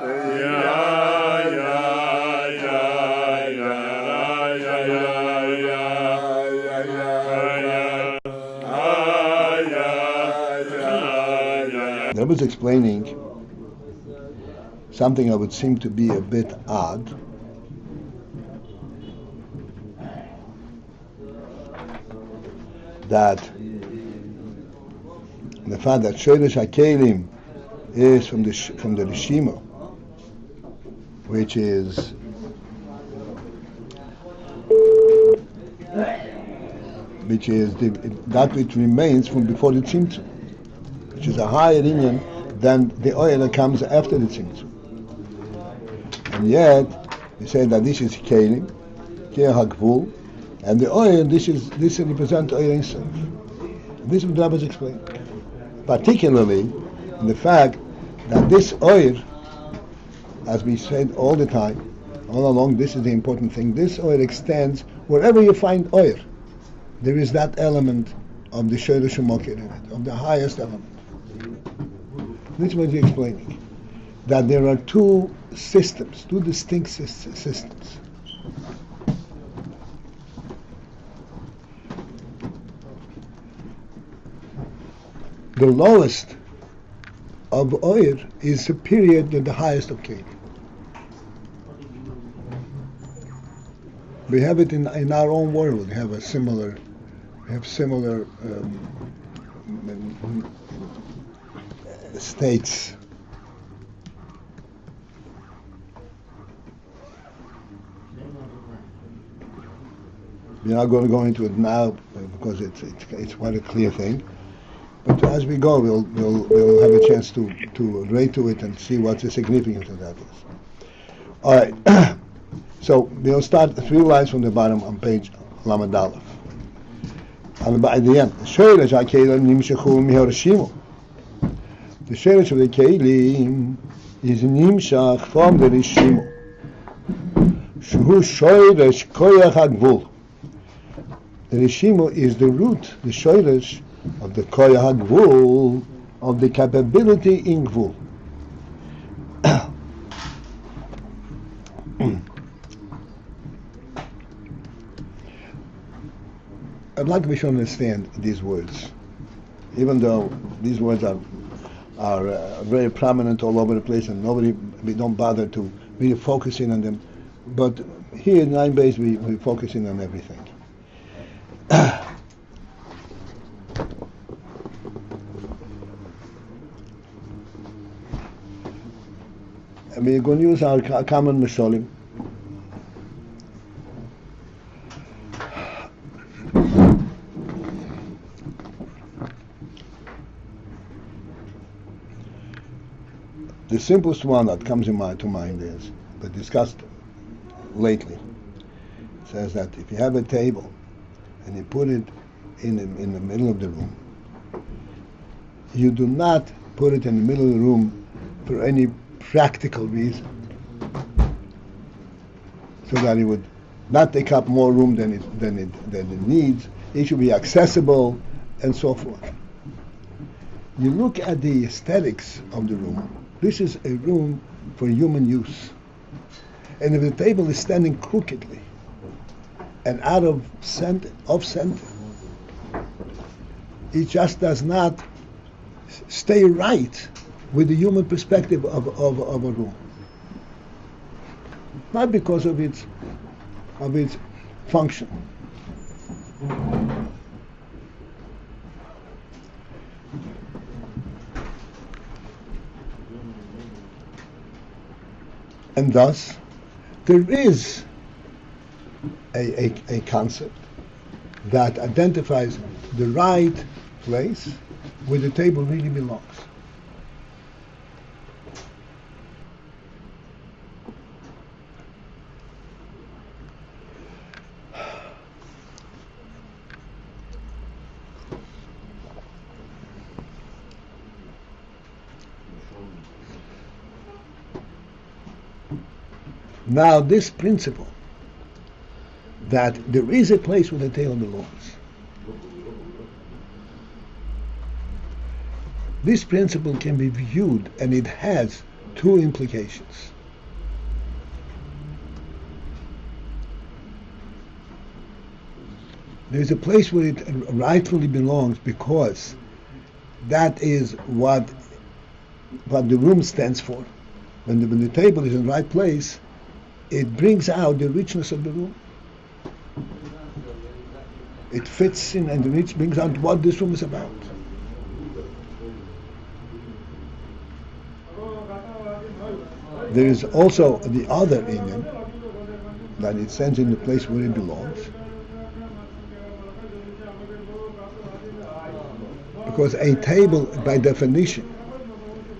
I was explaining something that would seem to be a bit odd. That the fact that shoresh keilim is from the reshimu, which is that which remains from before the tzimtzum, which is a higher inyan than the oil that comes after the tzimtzum. And yet, we say that this is keilim, hagvul, and the oil, this represents oil itself. This is what Rebbe is explaining. Particularly in the fact that this oil, as we said all the time, all along, this is the important thing, this oil extends wherever you find oil. There is that element of the shoresh mokir in it, of the highest element. This is what he's explaining. That there are two systems, two distinct systems. The lowest of oil is superior to the highest of keilim. We have it in our own world. We have similar states. We're not going to go into it now because it's quite a clear thing. But as we go, we'll have a chance to relate to it and see what the significance of that is. All right. So we'll start 3 lines from the bottom on page Lamed Aleph. At the end, shoresh keilim nimshechu reshimu. The shoresh of the keilim is nimshach from the reshimu. Shehu shoresh koyach hagvul. The reshimu is the root, the shoresh of the koyach hagvul, of the capability in gvul. I'd like we should understand these words, even though these words are very prominent all over the place, and we don't bother to really focusing on them. But here in AyinBase, we're focusing on everything. And we're going to use our common mishalim. The simplest one that comes to mind is, but discussed lately, it says that if you have a table and you put it in the middle of the room, you do not put it in the middle of the room for any practical reason, so that it would not take up more room than it needs. It should be accessible and so forth. You look at the aesthetics of the room. This is a room for human use. And if the table is standing crookedly and out of center, it just does not stay right with the human perspective of a room. Not because of its function. And thus, there is a concept that identifies the right place where the table really belongs. Now, this principle that there is a place where the table belongs, this principle can be viewed, and it has two implications. There's a place where it rightfully belongs because that is what the room stands for. When the table is in the right place, it brings out the richness of the room. It fits in and it brings out what this room is about. There is also the other einam, that it stands in the place where it belongs. Because a table, by definition,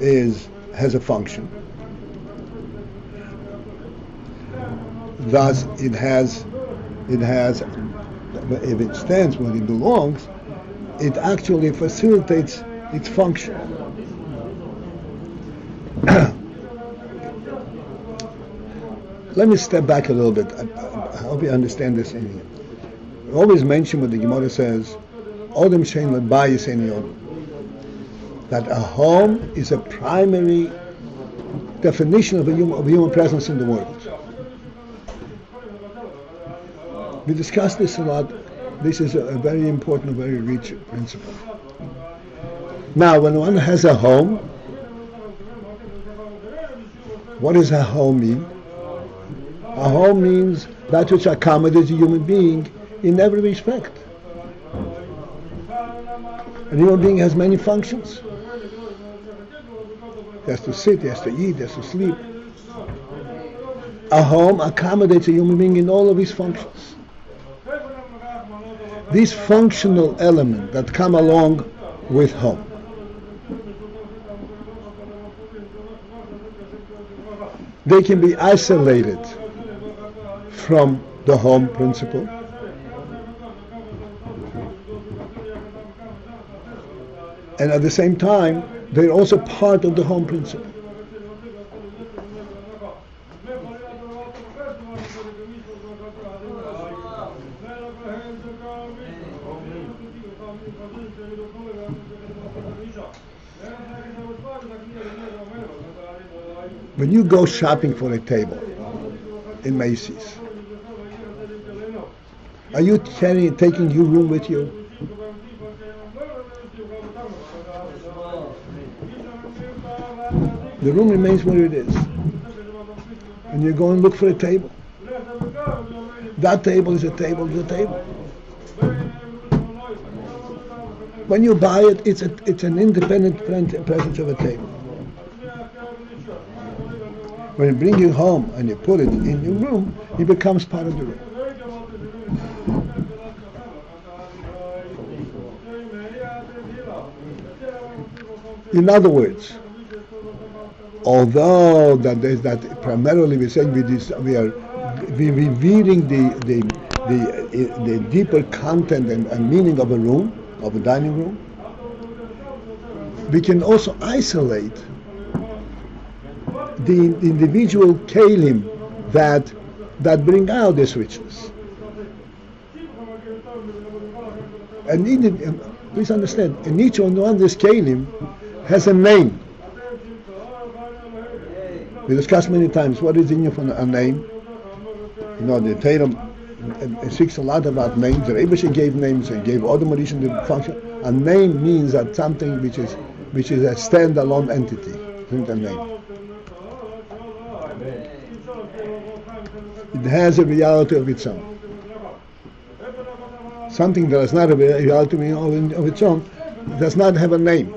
has a function. Thus, it has, if it stands where it belongs, it actually facilitates its function. Let me step back a little bit. I hope you understand this in here. I always mention what the Gemara says, Odem shein lebayis ein yom, that a home is a primary definition of human presence in the world. We discussed this a lot. This is a very important, very rich principle. Now, when one has a home, what does a home mean? A home means that which accommodates a human being in every respect. A human being has many functions. He has to sit, he has to eat, he has to sleep. A home accommodates a human being in all of his functions. These functional elements that come along with home, they can be isolated from the home principle, and at the same time they're also part of the home principle. When you go shopping for a table in Macy's, are you taking your room with you? The room remains where it is. And you go and look for a table. That table is a table. When you buy it, it's an independent presence of a table. When you bring it home and you put it in your room, it becomes part of the room. In other words, although that primarily we're saying we are revealing the deeper content and meaning of a room, of a dining room, we can also isolate the individual keilim that bring out this richness. And please understand, and each one of these keilim has a name. We discussed many times what is in you for a name. You know, the Torah speaks a lot about names. The Rebbe gave names and gave other Mauritian the function. A name means that something which is a standalone entity. Isn't a name? It has a reality of its own. Something that is not a reality of its own does not have a name.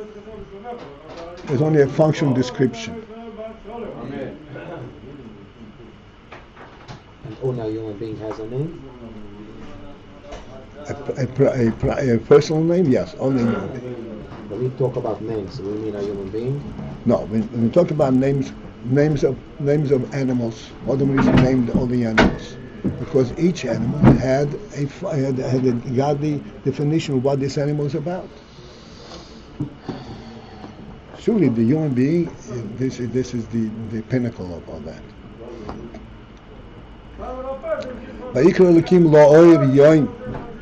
There's only a functional description. And only a human being has a name? A personal name? Yes, only a human being. When we talk about names, do we mean a human being? No, when we talk about names of animals, all the reason named all the animals, because each animal had a godly definition of what this animal is about. Surely the human being, this is the pinnacle of all that.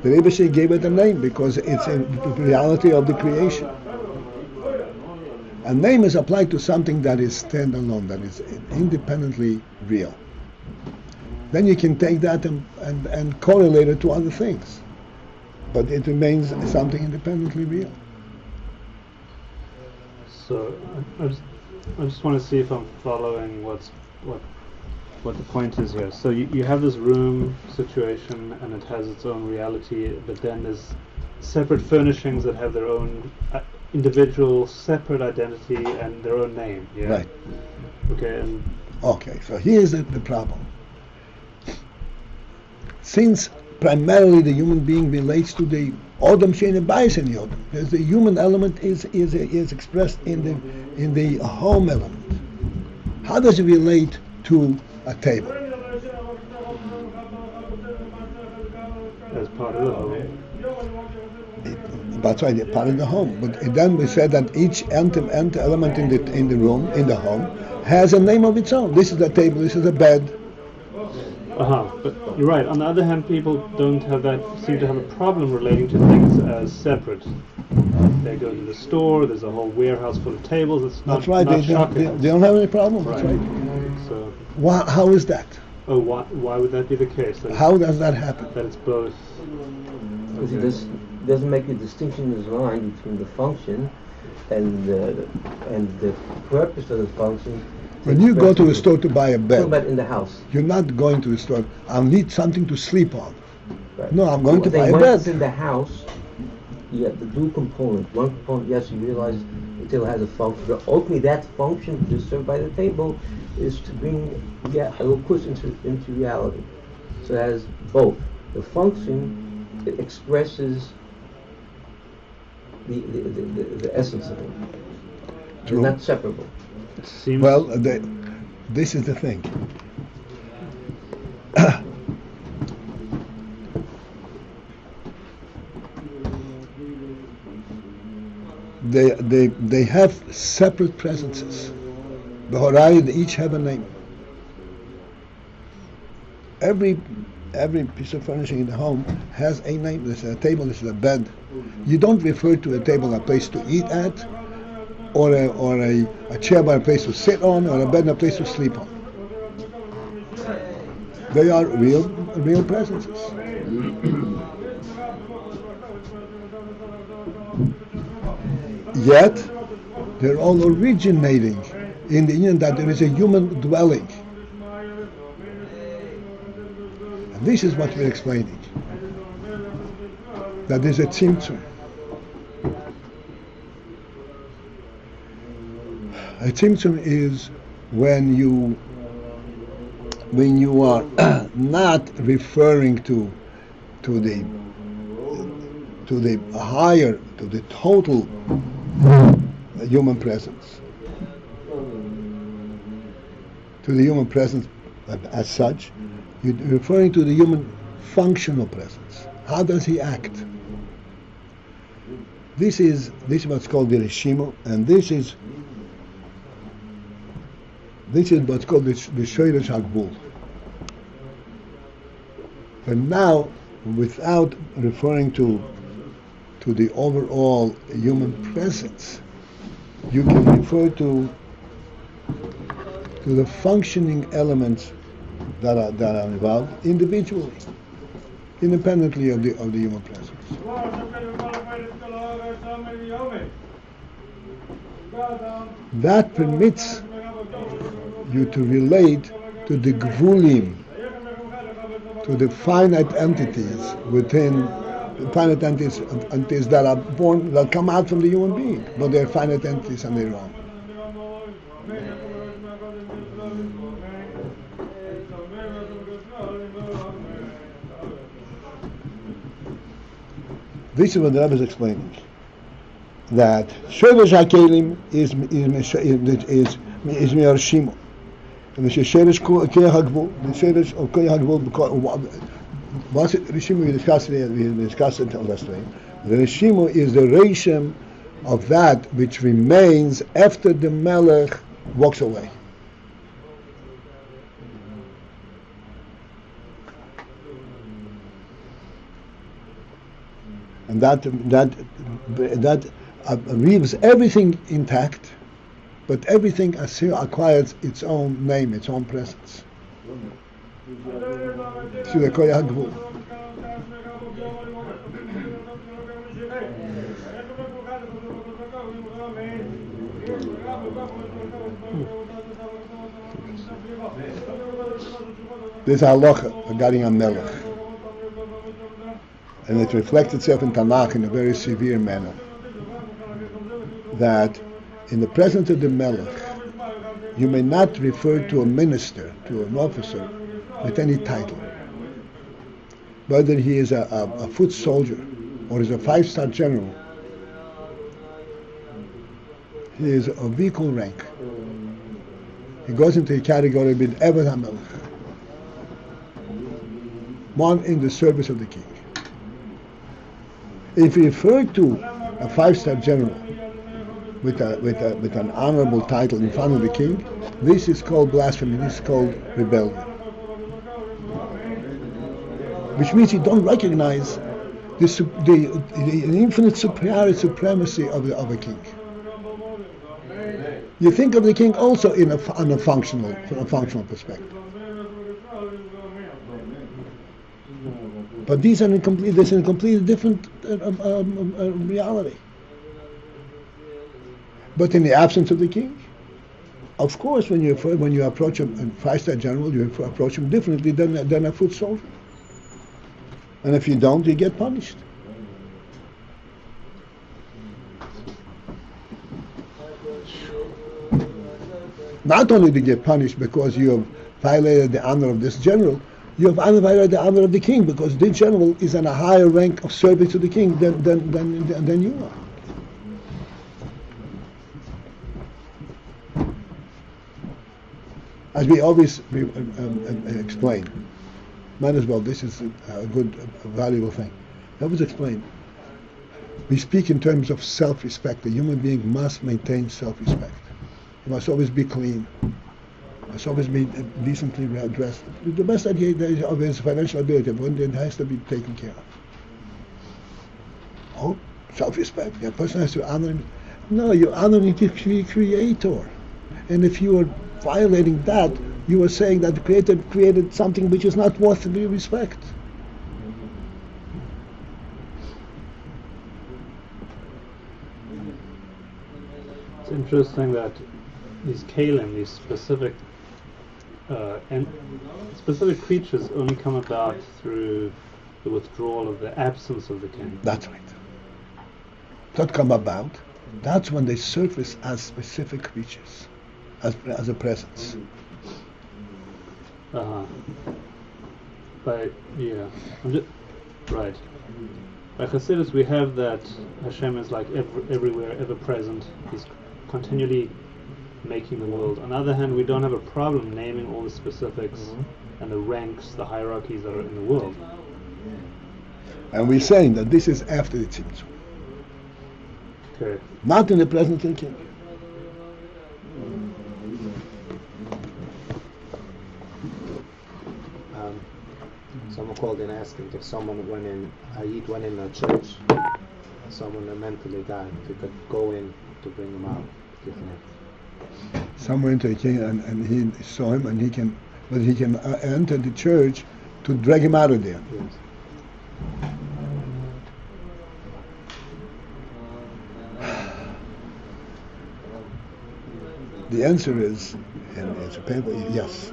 The Rebbe gave it a name because it's a reality of the creation. A name is applied to something that is standalone, that is independently real. Then you can take that and correlate it to other things. But it remains something independently real. So I just want to see if I'm following what the point is here. So you have this room situation and it has its own reality, but then there's separate furnishings that have their own individual separate identity and their own name. Yeah? Right. Okay. So here's the problem. Since primarily the human being relates to the Odom Shein Beis in the Odom, the human element is expressed in the home element. How does it relate to a table? As part of the home. That's right, part of the home. But then we said that each element in the room, in the home, has a name of its own. This is the table. This is the bed. But you're right. On the other hand, people seem to have a problem relating to things as separate. They go to the store. There's a whole warehouse full of tables. It's not. That's right. Not They don't have any problem. Right. That's right. So. How is that? Oh, why would that be the case? How does that happen? That it's both. Because it doesn't make a distinction in his mind between the function and the purpose of the function. When you go to a store to buy a bed, but in the house, you're not going to the store. I need something to sleep on. Right. No, I'm going to buy a once bed. it's in the house, you have the dual component. One component, yes, you realize the table has a function, but ultimately that function to served by the table is to bring push into reality. So it has both. The function, it expresses the essence of it. It's not separable. Well, this is the thing. They have separate presences. The Horai, they each have a name. Every piece of furnishing in the home has a name. This is a table, this is a bed. You don't refer to a table a place to eat at, or a chair by a place to sit on, or a bed a place to sleep on. They are real presences. Yet they're all originating in the union that there is a human dwelling. And this is what we're explaining. That there's a tzimtzum. A tzimtzum is when you are not referring to the higher, to the total human presence, to the human presence as such. You're referring to the human functional presence. How does he act? This is what's called the reshimu, and this is what's called the shoresh hagbul. But now, without referring to the overall human presence, you can refer to the functioning elements that are involved individually, independently of the human presence. That permits you to relate to the gvulim, to the finite entities within finite entities that are born, that come out from the human being, but they're finite entities on their own. This is what the Rebbe is explaining. That shoresh keilim is reshimu, and the shoresh kei hagvul, the shoresh of kei hagvul. Once reshimu we discussed it last time. The reshimu is the reshem of that which remains after the melech walks away. And that leaves everything intact, But everything acquires its own name, its own presence. There's a halacha regarding a melech, and it reflects itself in Tanakh in a very severe manner, that in the presence of the melech, you may not refer to a minister, to an officer, with any title. Whether he is a foot soldier or is a 5-star general, he is of equal rank. He goes into a category with Eved HaMelech, one in the service of the king. If you refer to a 5-star general with an honorable title in front of the king, this is called blasphemy, this is called rebellion. Which means you don't recognize the infinite superiority, supremacy of a king. You think of the king also from a functional perspective. But these are in completely different reality. But in the absence of the king, of course, when you approach a 5-star general, you approach him differently than a foot soldier. And if you don't, you get punished. Not only do you get punished because you have violated the honor of this general, you have violated the honor of the king, because this general is in a higher rank of service to the king than you are. As we always explain, might as well, this is a good, valuable thing. I always explain, we speak in terms of self-respect. A human being must maintain self-respect. He must always be clean. Must always be decently dressed. The best idea of his financial ability, but it has to be taken care of. Oh, self-respect. A person has to honor him. No, you're honoring the Creator. And if you are violating that, you are saying that the Creator created something which is not worth to be respect. It's interesting that these keilim, these specific creatures, only come about through the withdrawal of the absence of the king. That's right. Not come about. That's when they surface as specific creatures, as a presence. Right. By Chassidus, we have that Hashem is like everywhere, ever present. He's continually making the world. On the other hand, we don't have a problem naming all the specifics and the ranks, the hierarchies that are in the world. And we're saying that this is after the tzimtzum. Okay. Not in the presence of the king. Someone called in asking if someone went in a church, someone mentally died, if you could go in to bring him out. Someone into a king and he saw him, and he can enter the church to drag him out of there. Yes. The answer is, and it's a paper, yes.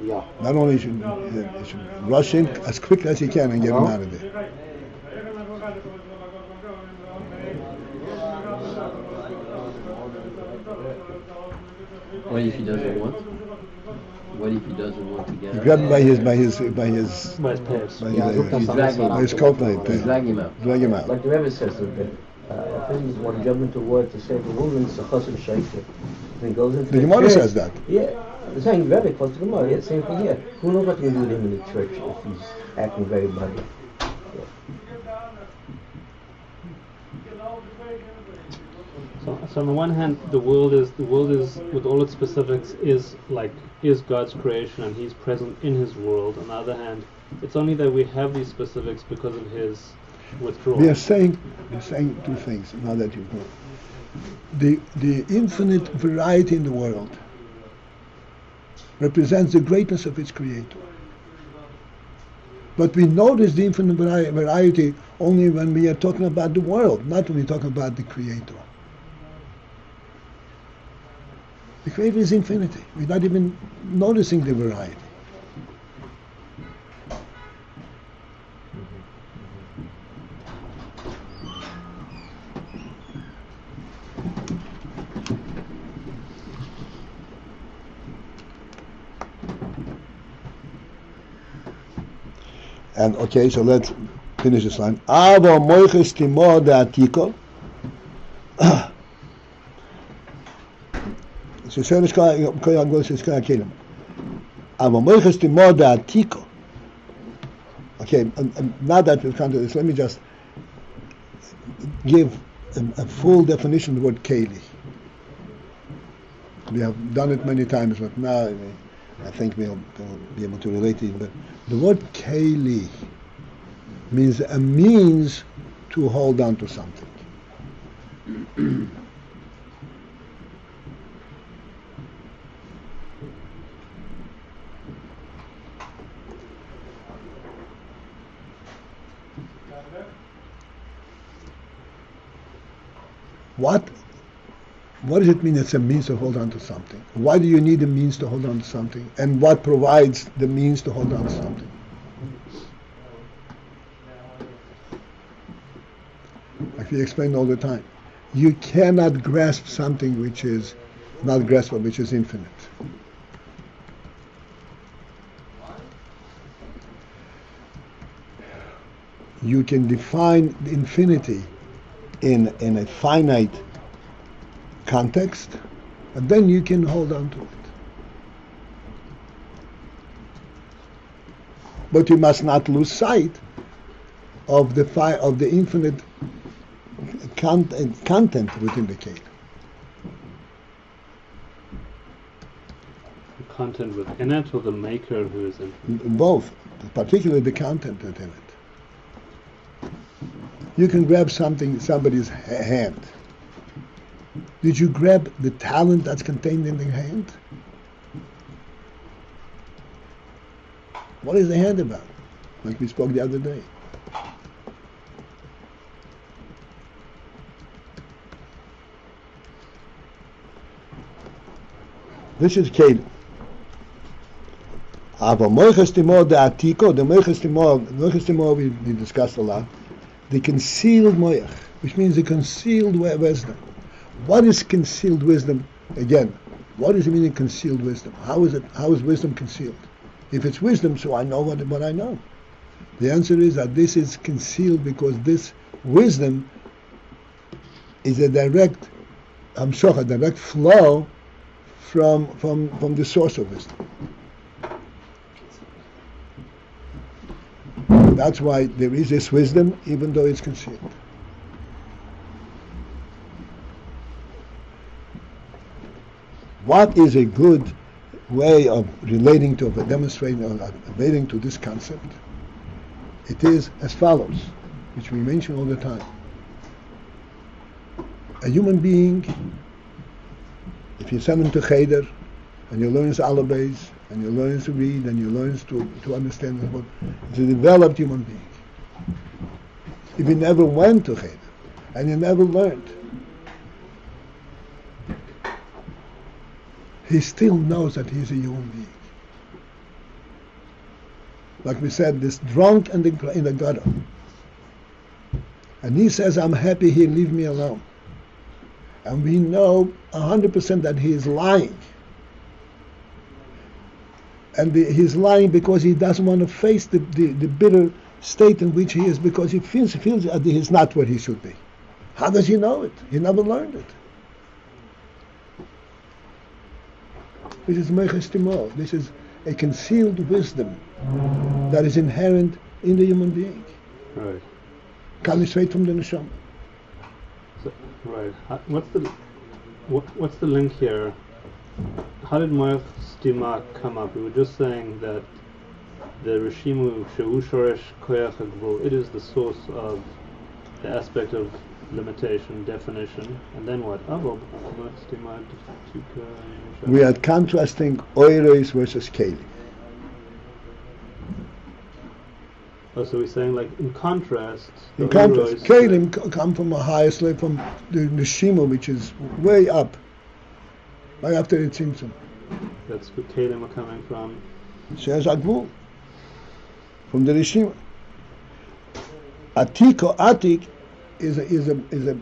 Yeah. Not only should he should rush in as quickly as he can and get him out of there. What if he doesn't want? What if he doesn't want to get? You grab him by his pants. By his coat leg. Drag him out. Drag him out. Like the Rebbe says that a person want to jump into war to save a woman, it's a chassid shaykh. And he goes into The Gemara says that. Yeah, the same Rebbe quotes the Gemara. Yeah, same thing here. Who knows what you can do with him in the church if he's acting very bloody? So on the one hand, the world is with all its specifics is God's creation, and He's present in His world. On the other hand, it's only that we have these specifics because of His withdrawal. We are saying two things now that you've known. the infinite variety in the world represents the greatness of its creator. But we notice the infinite variety only when we are talking about the world, not when we talk about the creator. The creator is infinity. We're not even noticing the variety. And okay, so let's finish this line. Avo moiches timo de atiko. So schön ist kein großes keilim. Avo moiches timo de atiko. Okay, now that we've come to this, let me just give a full definition of the word keilim. We have done it many times, but now I think we'll be able to relate it. But the word keilim means a means to hold on to something. What does it mean it's a means to hold on to something? Why do you need a means to hold on to something? And what provides the means to hold on to something? Like we explain all the time. You cannot grasp something which is not graspable, which is infinite. You can define infinity in a finite context, and then you can hold on to it. But you must not lose sight of the infinite content within the keilim. The content within it, or the maker who is in? Both, particularly the content within it. You can grab somebody's hand. Did you grab the talent that's contained in the hand? What is the hand about? Like we spoke the other day. This is keilim. Aber moiches timo de atiko, the moiches timo we discussed a lot. The concealed moich, which means the concealed wisdom. What is concealed wisdom? Again, what does it mean in concealed wisdom? How is wisdom concealed? If it's wisdom, so I know what I know. The answer is that this is concealed because this wisdom is a direct flow from the source of wisdom. That's why there is this wisdom, even though it's concealed. What is a good way of relating to, of demonstrating, or relating to this concept? It is as follows, which we mention all the time. A human being, if you send him to Cheder, and you learn AyinBase, and you learn to read, and you learn to understand what, it's a developed human being. If he never went to Cheder, and he never learned, he still knows that he's a human being. Like we said, this drunk in the gutter. And he says, I'm happy here, leave me alone. And we know 100% that he is lying. And he's lying because he doesn't want to face the bitter state in which he is, because he feels that he is not where he should be. How does he know it? He never learned it. This is moiches timo. This is a concealed wisdom that is inherent in the human being. Right. Coming straight from the neshama. So, right. What's the link here? How did moiches timo come up? We were just saying that the reshimu shehu shoresh koyach hagvul, it is the source of the aspect of limitation, definition, and then what? We are contrasting oiros versus keilim. Oh, so we're saying like in contrast. In contrast, keilim come from a highest level, from the reshimu, which is way up, right after the tzimtzum. That's where keilim are coming from. Says Agvul, from the reshimu. Atik is a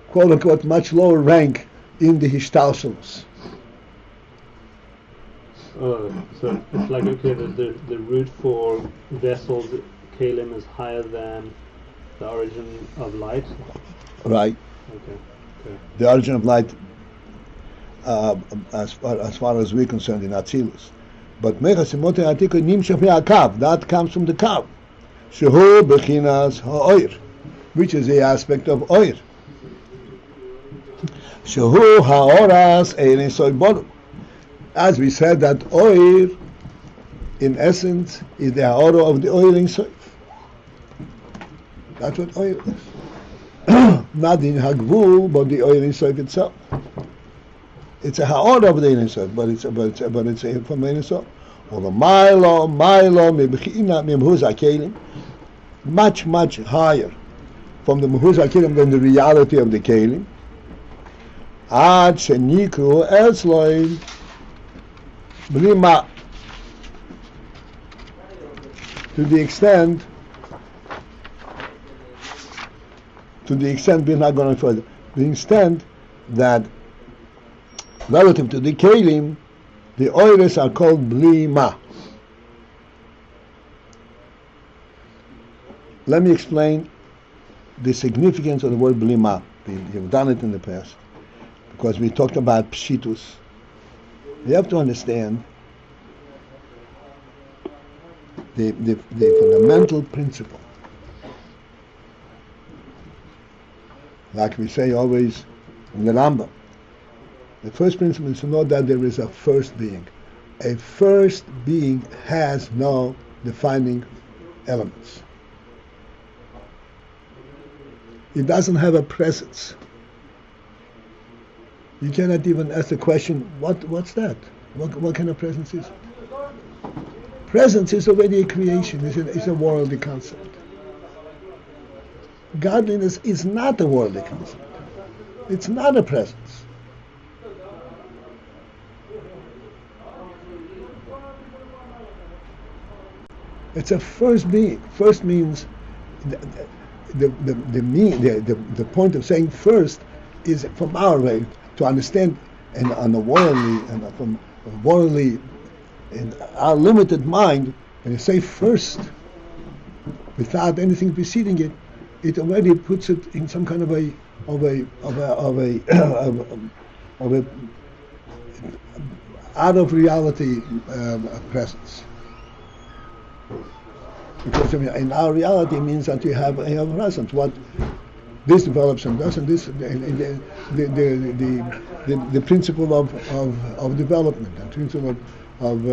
quote unquote much lower rank in the Hishtalshalos. Oh, so it's like, okay, the root for vessels, keilim, is higher than the origin of light? Right. Okay. The origin of light, as far as we're concerned, in Atzilus. But Mechasimote Atiko Nimshach Me'akav, that comes from the kav. Shehu Bechinas Ha'oir, which is the aspect of oir. Shehu Ha'oras Ein Soy Bolum. As we said, that oir, in essence, is the ha'ora of the oil in soif. That's what oil is. Not in hagvul, but the oil in soif itself. It's a ha'ora of the oil in soif, but it's from oil in soif. Or the milo mebechina memhuz keilim, much higher from the memhuz keilim than the reality of the keilim. Ad shenikru etzloim. To the extent we're not going further. To the extent that relative to the keilim, the oiros are called blima. Let me explain the significance of the word blima. We've done it in the past because we talked about pshitus. You have to understand the fundamental principle. Like we say always in the Rambam, the first principle is to know that there is a first being. A first being has no defining elements. It doesn't have a presence. You cannot even ask the question, what's that? What kind of presence is it? Presence is already a creation. It's a worldly concept. Godliness is not a worldly concept. It's not a presence. It's a first being. First means the point of saying first is from our way to understand, and on a worldly and from worldly in our limited mind, when you say first without anything preceding it, it already puts it in some kind of a out of reality presence. Because in our reality it means that you have a presence. What this develops and does, and this the principle of development, the principle of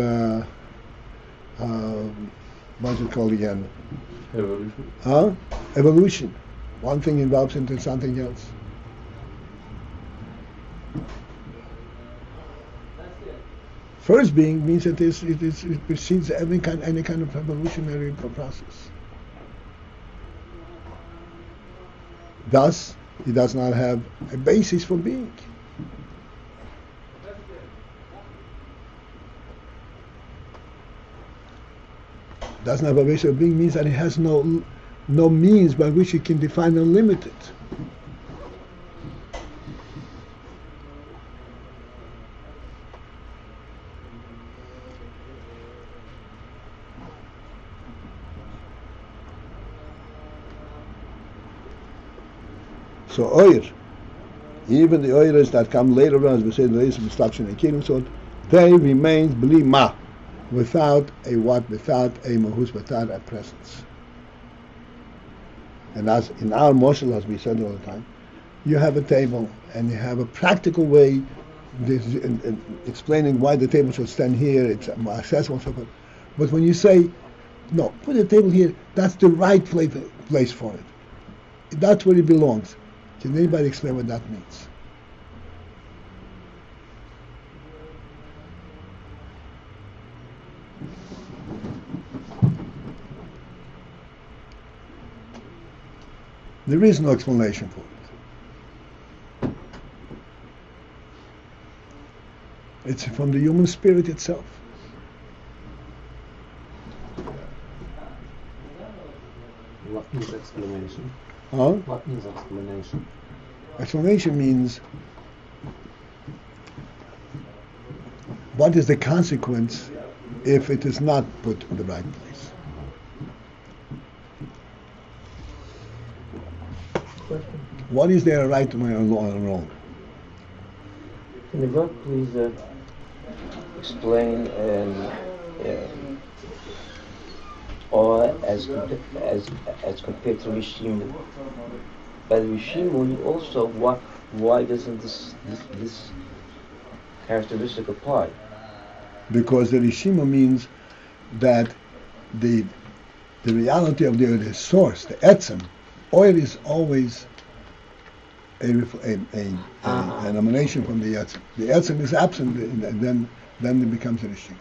what's it called again? Evolution. Evolution. One thing develops into something else. First being means that it precedes any kind of evolutionary process. Thus, it does not have a basis for being. Doesn't have a basis for being means that it has no means by which it can define unlimited. So oir, even the oirs that come later on, as we say, the construction and keilim, so they remain bli ma, without a what, without a mahus, without a presence. And as in our moshel, as we said all the time, you have a table and you have a practical way in explaining why the table should stand here, it's accessible and so forth. But when you say, no, put the table here, that's the right place for it. That's where it belongs. Can anybody explain what that means? There is no explanation for it. It's from the human spirit itself. What means explanation? Huh? What means explanation? Explanation means what is the consequence if it is not put in the right place. Question. What is there a right way or wrong? Can the Rebbe please explain or as compared to reshimu? By the reshimu, also why doesn't this characteristic apply? Because the reshimu means that the reality of the source, the etzem, oil is always an emanation from the etzem. The etzem is absent, and then it becomes a reshimu.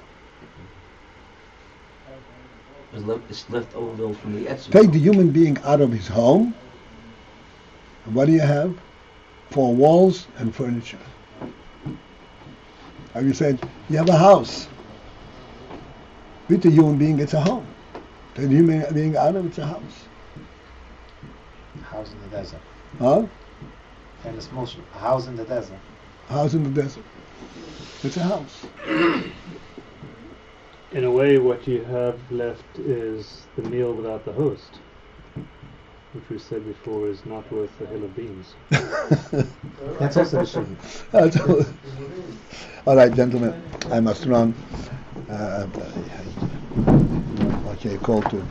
It's left over from the etzem. Take the human being out of his home, and what do you have? 4 walls and furniture. Have you said, you have a house. With the human being, it's a home. Take the human being out of it's a house. House in the desert. Huh? Famous motion. A house in the desert. House in the desert. It's a house. In a way, what you have left is the meal without the host, which we said before is not worth a hill of beans. That's also the shame. All right, gentlemen, I must run. Okay, call to.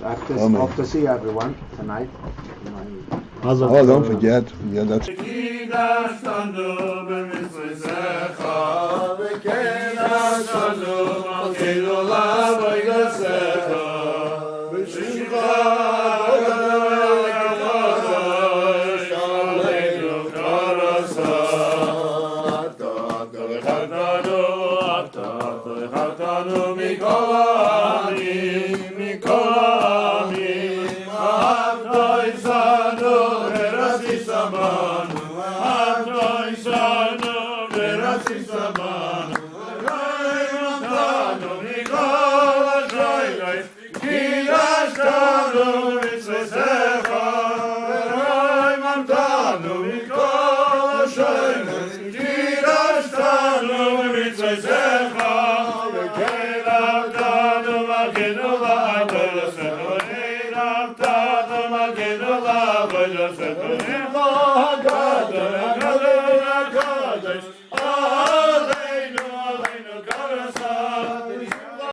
I hope to see everyone tonight. Oh, don't forget. Yeah, that's. Magenu la,